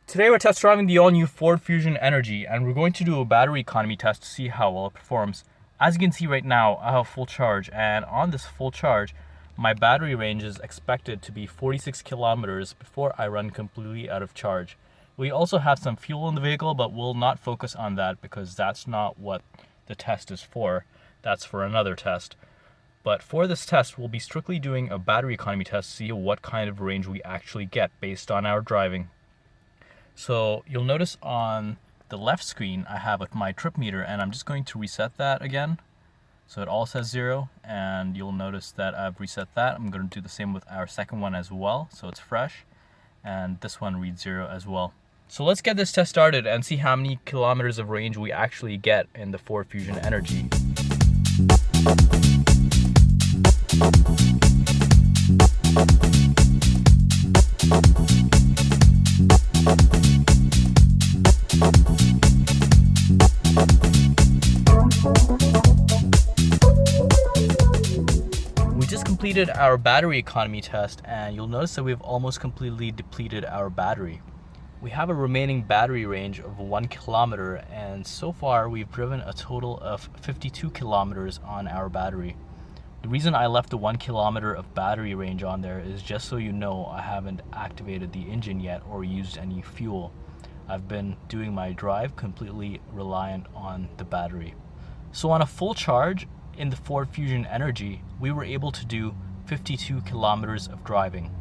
Today we're test driving the all-new Ford Fusion Energi, and we're going to do a battery economy test to see how well it performs. As you can see right now, I have full charge, and on this full charge, my battery range is expected to be 46 kilometers before I run completely out of charge. We also have some fuel in the vehicle, but we'll not focus on that because that's not what the test is for. That's for another test. But for this test, we'll be strictly doing a battery economy test to see what kind of range we actually get based on our driving. So you'll notice on the left screen I have my trip meter, and I'm just going to reset that again. So it all says 0, and you'll notice that I've reset that. I'm going to do the same with our second one as well, so it's fresh, and this one reads 0 as well. So let's get this test started and see how many kilometers of range we actually get in the Ford Fusion Energi. We just completed our battery economy test, and you'll notice that we've almost completely depleted our battery. We have a remaining battery range of 1 kilometer, and so far we've driven a total of 52 kilometers on our battery. The reason I left the 1 kilometer of battery range on there is just so you know I haven't activated the engine yet or used any fuel. I've been doing my drive completely reliant on the battery. So on a full charge in the Ford Fusion Energi, we were able to do 52 kilometers of driving.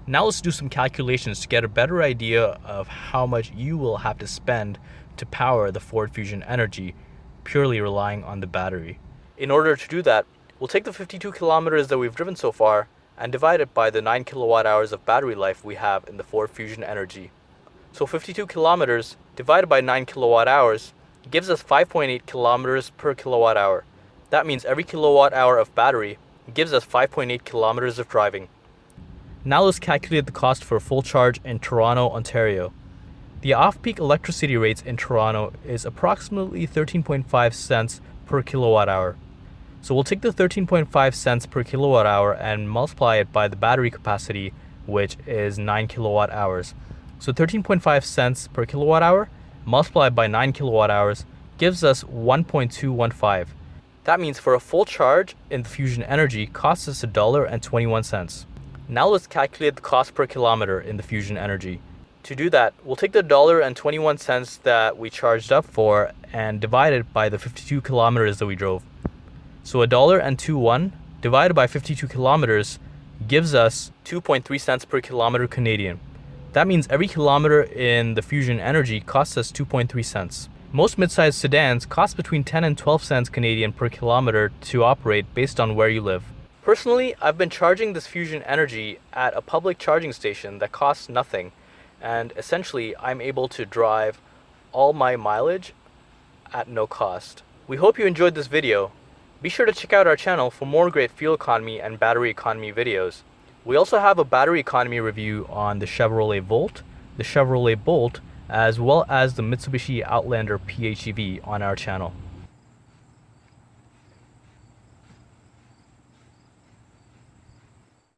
Now let's do some calculations to get a better idea of how much you will have to spend to power the Ford Fusion Energi, purely relying on the battery. In order to do that, we'll take the 52 kilometers that we've driven so far and divide it by the 9 kilowatt hours of battery life we have in the Ford Fusion Energi. So 52 kilometers divided by 9 kilowatt hours gives us 5.8 kilometers per kilowatt hour. That means every kilowatt hour of battery gives us 5.8 kilometers of driving. Now let's calculate the cost for a full charge in Toronto, Ontario. The off-peak electricity rates in Toronto is approximately 13.5 cents per kilowatt hour. So we'll take the 13.5 cents per kilowatt hour and multiply it by the battery capacity, which is 9 kilowatt hours. So 13.5 cents per kilowatt hour multiplied by 9 kilowatt hours gives us 1.215. That means for a full charge in the Fusion Energi costs us $1.21. Now let's calculate the cost per kilometer in the Fusion Energi. To do that, we'll take the $1.21 that we charged up for and divide it by the 52 kilometers that we drove. So $1.21 divided by 52 kilometers gives us 2.3 cents per kilometer Canadian. That means every kilometer in the Fusion Energi costs us 2.3 cents. Most midsize sedans cost between 10 and 12 cents Canadian per kilometer to operate based on where you live. Personally, I've been charging this Fusion Energi at a public charging station that costs nothing, and essentially I'm able to drive all my mileage at no cost. We hope you enjoyed this video. Be sure to check out our channel for more great fuel economy and battery economy videos. We also have a battery economy review on the Chevrolet Volt, the Chevrolet Bolt, as well as the Mitsubishi Outlander PHEV on our channel.